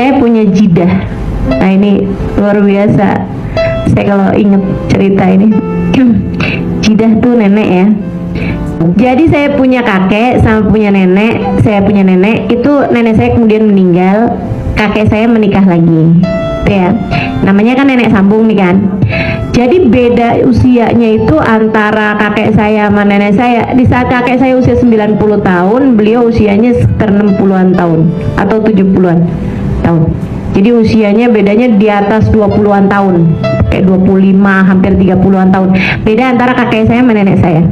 Saya punya jidah. Nah ini luar biasa. Saya kalau inget cerita ini, jidah tuh nenek ya. Jadi saya punya kakek sama punya nenek. Saya punya nenek, itu nenek saya kemudian meninggal, kakek saya menikah lagi, ya. Namanya kan nenek sambung nih kan. Jadi beda usianya itu antara kakek saya sama nenek saya. Di saat kakek saya usia 90 tahun, beliau usianya sekitar 60-an tahun atau 70-an tahun. Jadi usianya bedanya di atas 20-an tahun, kayak 25 hampir 30-an tahun. Beda antara kakek saya sama nenek saya.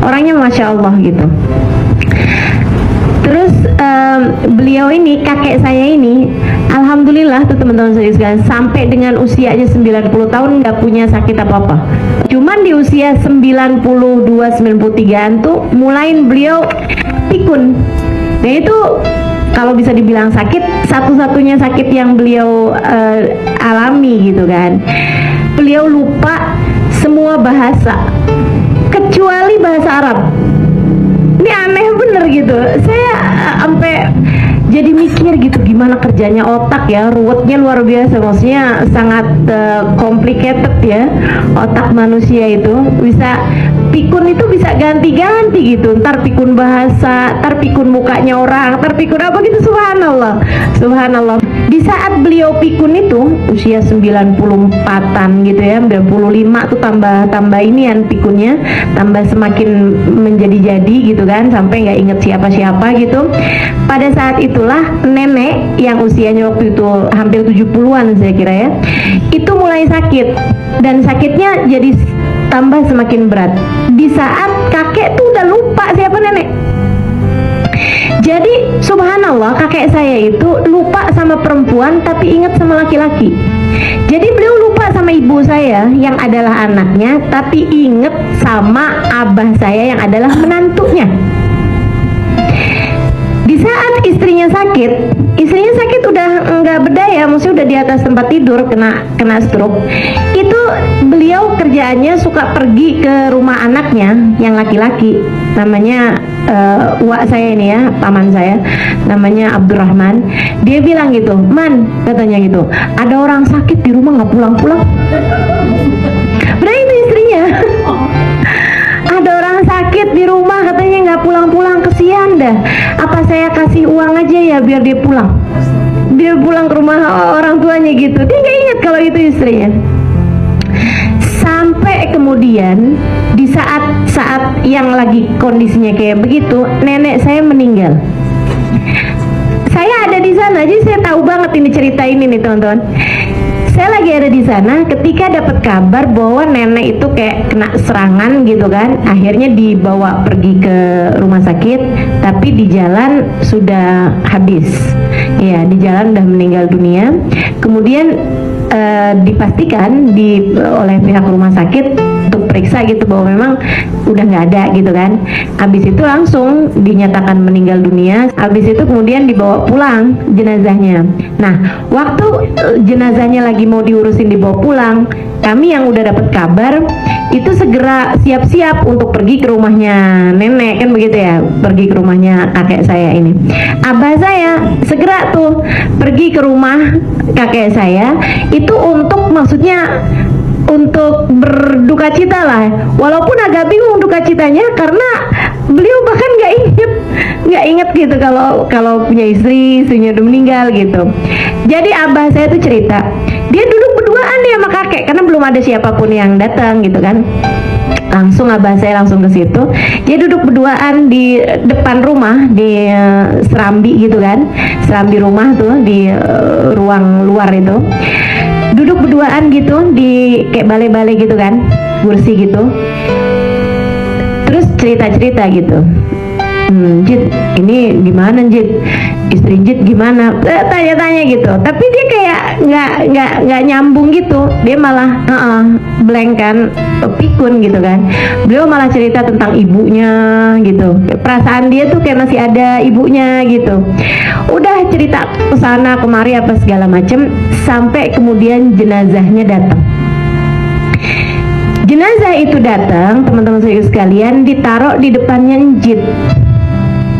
Orangnya Masya Allah gitu. Terus beliau ini, kakek saya ini, alhamdulillah tuh teman-teman sekalian, sampai dengan usianya 90 tahun nggak punya sakit apa-apa. Cuman di usia 92-93an tuh mulai beliau pikun. Dan itu kalau bisa dibilang sakit, satu-satunya sakit yang beliau alami gitu kan. Beliau lupa semua bahasa kecuali bahasa Arab. Ini aneh bener gitu. Saya sampai jadi mikir gitu, gimana kerjanya otak ya, ruwetnya luar biasa. Maksudnya sangat complicated ya otak manusia itu. Bisa pikun itu bisa ganti-ganti gitu. Ntar pikun bahasa, ntar pikun mukanya orang, ntar pikun apa gitu. Subhanallah, subhanallah. Di saat beliau pikun itu usia 94-an gitu ya, 95 tuh tambah inian pikunnya, tambah semakin menjadi-jadi gitu kan, sampai nggak inget siapa-siapa gitu. Pada saat itulah nenek yang usianya waktu itu hampir 70-an saya kira ya, itu mulai sakit, dan sakitnya jadi tambah semakin berat. Di saat kakek tuh udah lupa siapa nenek. Jadi subhanallah, kakek saya itu lupa sama perempuan tapi ingat sama laki-laki. Jadi beliau lupa sama ibu saya yang adalah anaknya, tapi ingat sama abah saya yang adalah menantunya. Di saat istrinya sakit udah nggak berdaya, maksudnya udah di atas tempat tidur kena stroke. Itu beliau kerjaannya suka pergi ke rumah anaknya yang laki-laki, namanya uak saya ini ya, paman saya, namanya Abdurrahman. Dia bilang gitu, "Man," katanya gitu, "ada orang sakit di rumah nggak pulang-pulang." Berarti itu istrinya. Ada orang sakit di rumah katanya nggak pulang-pulang, kesian dah. Apa saya kasih uang aja ya biar dia pulang? Dia pulang ke rumah orang tuanya gitu. Dia nggak ingat kalau itu istrinya. Sampai kemudian di saat yang lagi kondisinya kayak begitu, nenek saya meninggal. Saya ada di sana, jadi saya tahu banget ini cerita ini nih teman-teman. Saya lagi ada di sana ketika dapat kabar bahwa nenek itu kayak kena serangan gitu kan. Akhirnya dibawa pergi ke rumah sakit, tapi di jalan sudah habis. Ya, di jalan udah meninggal dunia. Kemudian dipastikan oleh pihak rumah sakit untuk periksa gitu bahwa memang udah nggak ada gitu kan. Habis itu langsung dinyatakan meninggal dunia. Habis itu kemudian dibawa pulang jenazahnya. Nah, waktu jenazahnya lagi mau diurusin dibawa pulang, kami yang udah dapat kabar itu segera siap-siap untuk pergi ke rumahnya nenek kan begitu ya, pergi ke rumahnya kakek saya ini. Abah saya segera tuh pergi ke rumah kakek saya itu untuk maksudnya untuk berduka cita lah, walaupun agak bingung duka citanya karena beliau bahkan nggak inget gitu kalau punya istrinya udah meninggal gitu. Jadi abah saya tuh cerita, dia duduk berduaan nih sama kakek karena belum ada siapapun yang datang gitu kan. Langsung abah saya langsung ke situ. Dia duduk berduaan di depan rumah, di serambi gitu kan, serambi rumah tuh di ruang luar itu. Duduk berduaan gitu di kayak balai-balai gitu kan, kursi gitu. Terus cerita-cerita gitu. Jid, ini gimana Jid? Istri Jid gimana? Tanya-tanya gitu. Tapi dia kayak nggak nyambung gitu. Dia malah blank kan, pikun gitu kan. Beliau malah cerita tentang ibunya gitu. Perasaan dia tuh kayak masih ada ibunya gitu. Udah cerita kesana kemari apa segala macem, sampai kemudian jenazahnya datang. Jenazah itu datang, teman-teman saya sekalian, ditaruh di depannya Njit.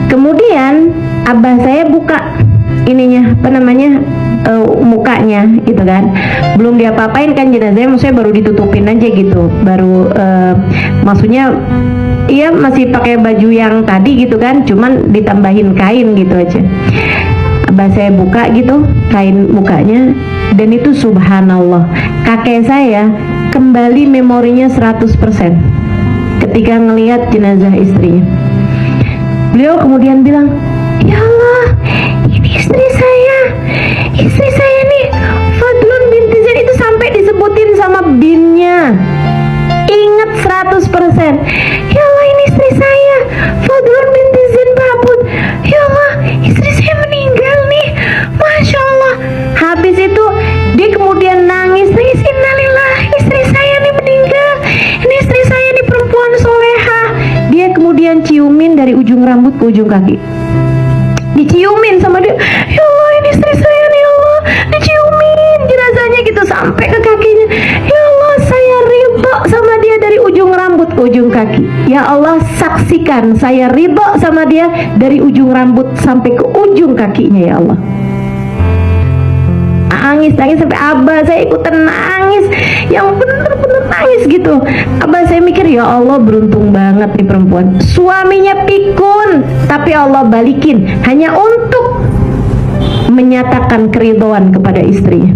Kemudian abah saya buka ininya apa namanya mukanya gitu kan, belum diapa-apain kan jenazahnya, maksudnya baru ditutupin aja gitu, baru maksudnya iya masih pakai baju yang tadi gitu kan, cuman ditambahin kain gitu aja. Abah saya buka gitu kain mukanya, dan itu subhanallah, kakek saya kembali memorinya 100% ketika ngelihat jenazah istrinya. Beliau kemudian bilang, ya Allah, ini istri saya nih, Fadlun binti Zain, itu sampai disebutin sama binnya, ingat 100%. Ya Allah, ini istri saya, Fadlun binti Zain Babut. Ya Allah, istri saya meninggal nih, Masya Allah. Habis itu dia kemudian nangis, innalillah, istri saya nih meninggal, ini istri saya nih perempuan soleha. Dia kemudian ciumin dari ujung rambut ke ujung kaki, diciumin sama dia. Ya Allah, ini istri saya nih, ya Allah, diciumin jenazahnya gitu sampai ke kakinya. Ya Allah, saya ridho sama dia dari ujung rambut ke ujung kaki. Ya Allah, saksikan saya ridho sama dia dari ujung rambut sampai ke ujung kakinya. Ya Allah, nangis sampai abah saya ikutan nangis, yang bener-bener nangis gitu. Abah saya mikir, ya Allah, beruntung banget nih perempuan, suaminya pikun tapi Allah balikin hanya untuk menyatakan keridhaan kepada istrinya.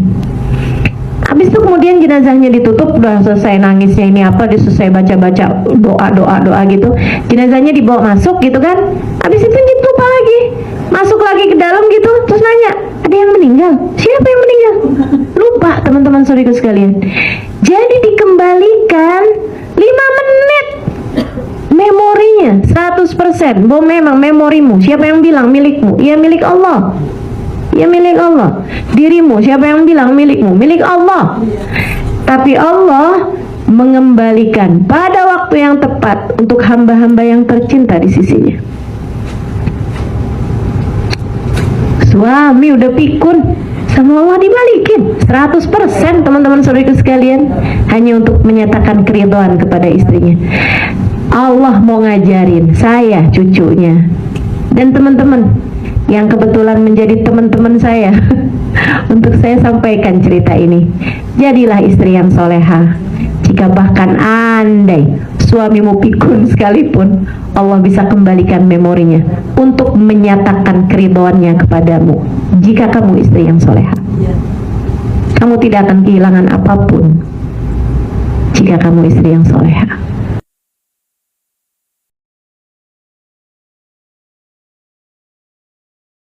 Habis itu kemudian jenazahnya ditutup, udah selesai nangisnya ini apa, dia selesai baca-baca doa gitu, jenazahnya dibawa masuk gitu kan. Habis itu ditutup lagi, masuk lagi ke dalam gitu, terus nanya, ada yang meninggal? Siapa yang meninggal? Lupa teman-teman saudaraku sekalian. Jadi dikembalikan 5 menit memorinya 100%. Bahwa memang memorimu, siapa yang bilang milikmu? Ya milik Allah. Ya milik Allah. Dirimu, siapa yang bilang milikmu? Milik Allah. Tapi Allah mengembalikan pada waktu yang tepat untuk hamba-hamba yang tercinta di sisinya. Suami udah pikun, sama Allah dibalikin 100% teman-teman saudaraku sekalian, hanya untuk menyatakan keridhaan kepada istrinya. Allah mau ngajarin saya, cucunya, dan teman-teman yang kebetulan menjadi teman-teman saya untuk saya sampaikan cerita ini. Jadilah istri yang soleha. Jika bahkan andai suamimu pikun sekalipun, Allah bisa kembalikan memorinya untuk menyatakan keridhaannya kepadamu. Jika kamu istri yang soleha, kamu tidak akan kehilangan apapun jika kamu istri yang soleha.